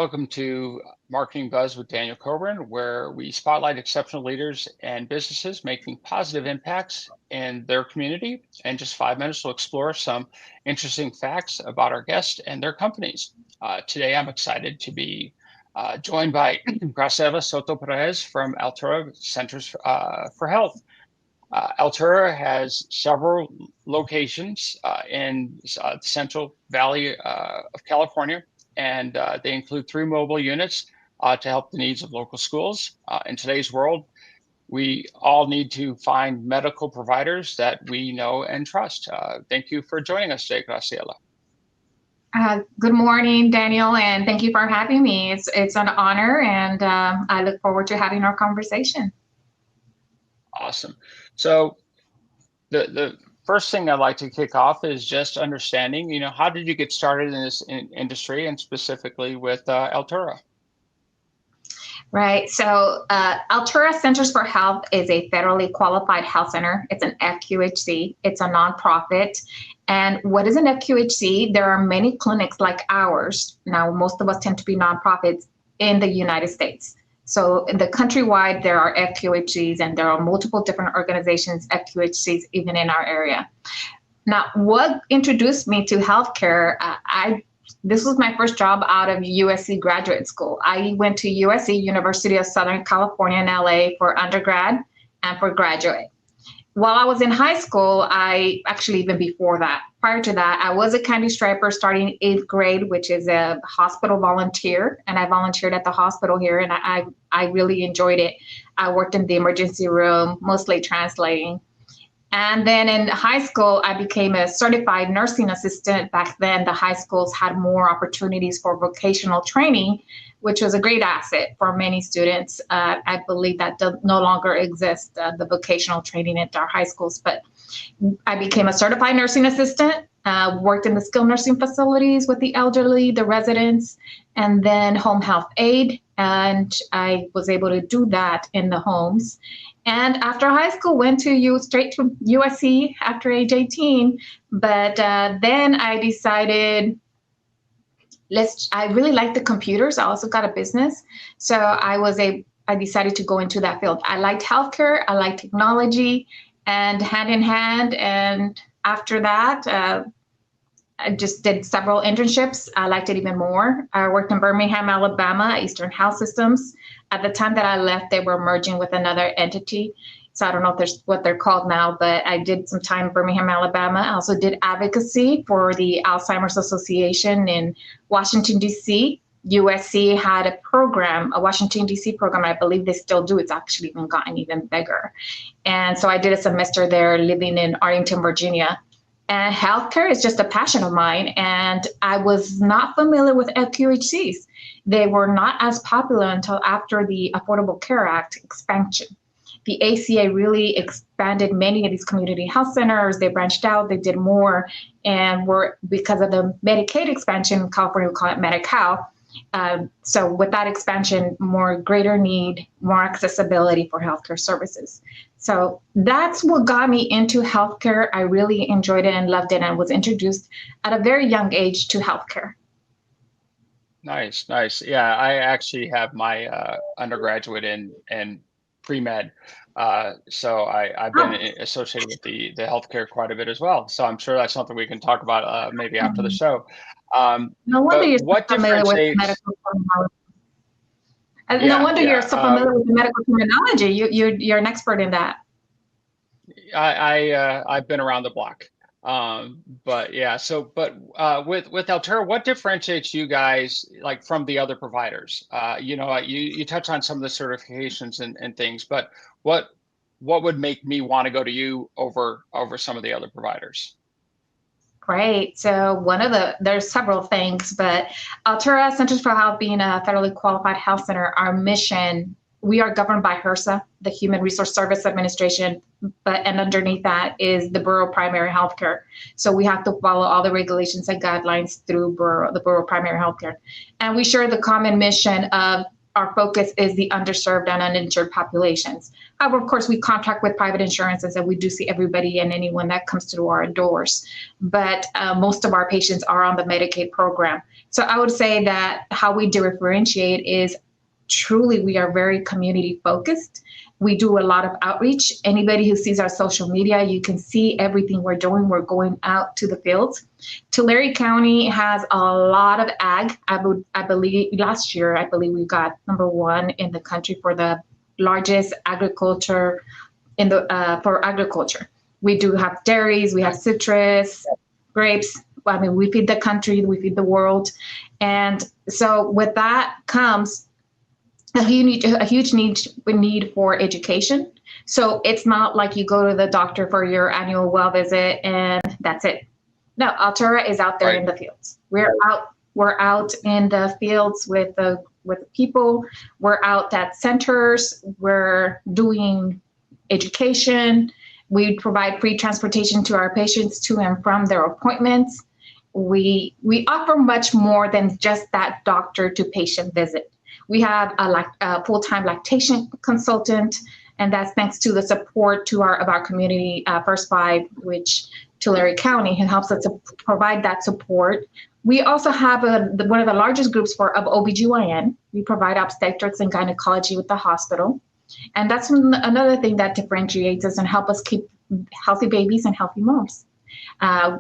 Welcome to Marketing Buzz with Daniel Coburn, where we spotlight exceptional leaders and businesses making positive impacts in their community. In just 5 minutes, we'll explore some interesting facts about our guests and their companies. Today, I'm excited to be joined by Graciela Soto Perez from Altura Centers for Health. Altura has several locations in the Central Valley of California, and they include 3 mobile units to help the needs of local schools. In today's world, we all need to find medical providers that we know and trust. Thank you for joining us today, Graciela. Good morning, Daniel, and thank you for having me. It's an honor, and I look forward to having our conversation. Awesome. So the first thing I'd like to kick off is just understanding, how did you get started in this industry, and specifically with Altura? Right. So Altura Centers for Health is a federally qualified health center. It's an FQHC. It's a nonprofit. And what is an FQHC? There are many clinics like ours. Now, most of us tend to be nonprofits in the United States. So in the countrywide, there are FQHCs, and there are multiple different organizations, FQHCs, even in our area. Now, what introduced me to healthcare, this was my first job out of USC graduate school. I went to USC, University of Southern California in LA, for undergrad and for graduate. While I was in high school, even before that, prior to that, I was a candy striper starting 8th grade, which is a hospital volunteer. And I volunteered at the hospital here, and I really enjoyed it. I worked in the emergency room, mostly translating. And then in high school, I became a certified nursing assistant. Back then, the high schools had more opportunities for vocational training, which was a great asset for many students. I believe that no longer exists, the vocational training at our high schools. But I became a certified nursing assistant, worked in the skilled nursing facilities with the elderly, the residents, and then home health aide. And I was able to do that in the homes. And after high school, went straight to USC after age 18. But then I decided, I really like the computers. I also got a business. So I decided to go into that field. I liked healthcare, I liked technology, and hand in hand. And after that, I just did several internships. I liked it even more. I worked in Birmingham, Alabama, Eastern Health Systems. At the time that I left, they were merging with another entity. So I don't know if there's what they're called now, but I did some time in Birmingham, Alabama. I also did advocacy for the Alzheimer's Association in Washington, D.C. USC had a program, a Washington, D.C. program. I believe they still do. It's actually gotten even bigger. And so I did a semester there living in Arlington, Virginia. And healthcare is just a passion of mine. And I was not familiar with FQHCs. They were not as popular until after the Affordable Care Act expansion. The ACA really expanded many of these community health centers. They branched out, they did more, and because of the Medicaid expansion, California would call it Medi-Cal. So with that expansion, greater need, more accessibility for healthcare services. So that's what got me into healthcare. I really enjoyed it and loved it, and was introduced at a very young age to healthcare. Nice. Yeah, I actually have my undergraduate in pre-med. So I've been associated with the healthcare quite a bit as well. So I'm sure that's something we can talk about maybe after the show. No wonder you're so familiar with medical terminology. No wonder you're so familiar with the medical terminology. You're an expert in that. I've been around the block. But yeah, with Altura, what differentiates you guys from the other providers? You touch on some of the certifications and things, but what would make me want to go to you over some of the other providers? Great. So there's several things, but Altura Centers for Health, being a federally qualified health center, our mission, we are governed by HRSA, the Human Resource Service Administration, and underneath that is the Bureau of Primary Healthcare. So we have to follow all the regulations and guidelines through the Bureau of Primary Healthcare. And we share the common mission of our focus is the underserved and uninsured populations. However, of course, we contract with private insurances, and we do see everybody and anyone that comes through our doors. But most of our patients are on the Medicaid program. So I would say that how we differentiate is truly we are very community focused. We do a lot of outreach. Anybody who sees our social media, you can see everything we're doing. We're going out to the fields. Tulare County has a lot of ag. I believe last year, we got #1 in the country for the largest agriculture in the for agriculture. We do have dairies, we have citrus, grapes. I mean, we feed the country, we feed the world. And so with that comes a huge need for education. So it's not like you go to the doctor for your annual well visit and that's it. No, Altura is out there in the fields. We're out in the fields with the people. We're out at centers. We're doing education. We provide free transportation to our patients to and from their appointments. We offer much more than just that doctor to patient visit. We have a full-time lactation consultant, and that's thanks to the support of our community First Five, which Tulare County, who helps us to provide that support. We also have one of the largest groups of OBGYN. We provide obstetrics and gynecology with the hospital. And that's another thing that differentiates us and help us keep healthy babies and healthy moms.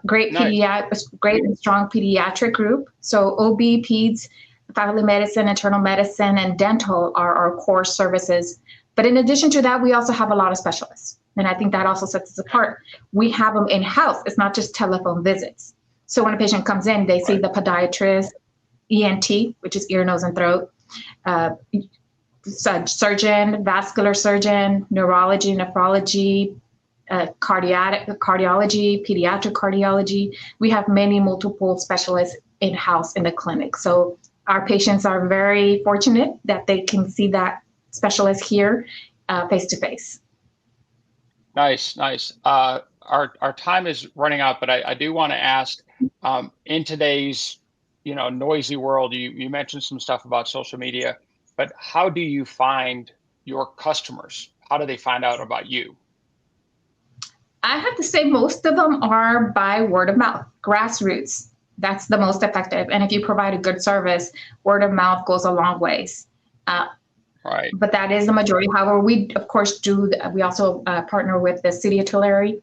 Great and strong pediatric group. So OB, peds, family medicine, internal medicine, and dental are our core services. But in addition to that, we also have a lot of specialists. And I think that also sets us apart. We have them in-house. It's not just telephone visits. So when a patient comes in, they see the podiatrist, ENT, which is ear, nose, and throat, surgeon, vascular surgeon, neurology, nephrology, cardiology, pediatric cardiology. We have multiple specialists in-house in the clinic. So our patients are very fortunate that they can see that specialist here face-to-face. Nice. Our time is running out, but I do want to ask, in today's noisy world, you mentioned some stuff about social media, but how do you find your customers? How do they find out about you? I have to say most of them are by word of mouth, grassroots. That's the most effective. And if you provide a good service, word of mouth goes a long ways. Right. But that is the majority. However, we, of course, we also partner with the city of Tulare,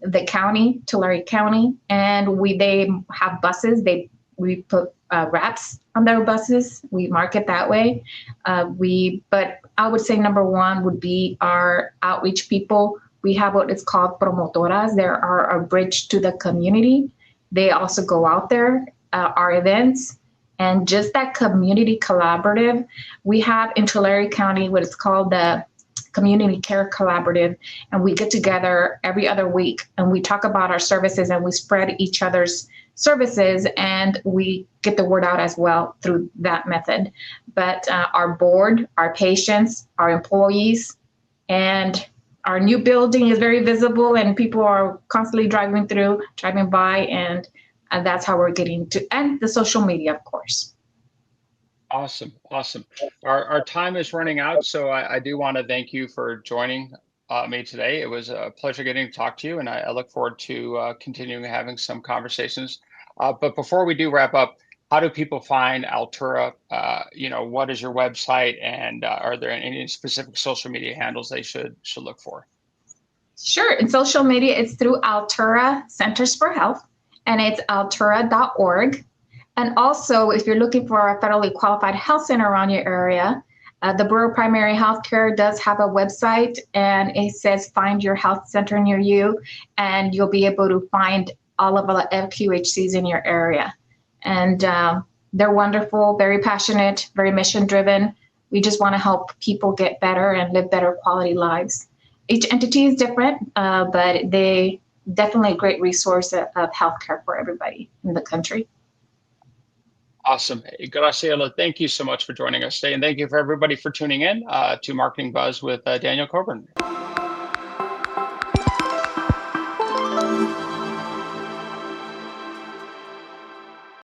the county, Tulare County, and they have buses. We put wraps on their buses. We market that way. But I would say #1 would be our outreach people. We have what is called promotoras. They are a bridge to the community. They also go out there, our events, and just that community collaborative. We have in Tulare County what is called the Community Care Collaborative, and we get together every other week and we talk about our services and we spread each other's services and we get the word out as well through that method. But our board, our patients, our employees, and our new building is very visible and people are constantly driving by, and that's how we're getting to, and the social media, of course. Awesome. Our time is running out, so I do want to thank you for joining me today. It was a pleasure getting to talk to you, and I look forward to continuing having some conversations. But before we do wrap up, how do people find Altura? What is your website, and are there any specific social media handles they should look for? Sure. In social media, it's through Altura Centers for Health, and it's altura.org. And also, if you're looking for a federally qualified health center around your area, the Bureau of Primary Health Care does have a website, and it says find your health center near you, and you'll be able to find all of the FQHCs in your area. And they're wonderful, very passionate, very mission driven. We just want to help people get better and live better quality lives. Each entity is different, but they definitely a great resource of healthcare for everybody in the country. Awesome. Graciela, thank you so much for joining us today. And thank you for everybody for tuning in to Marketing Buzz with Daniel Coburn.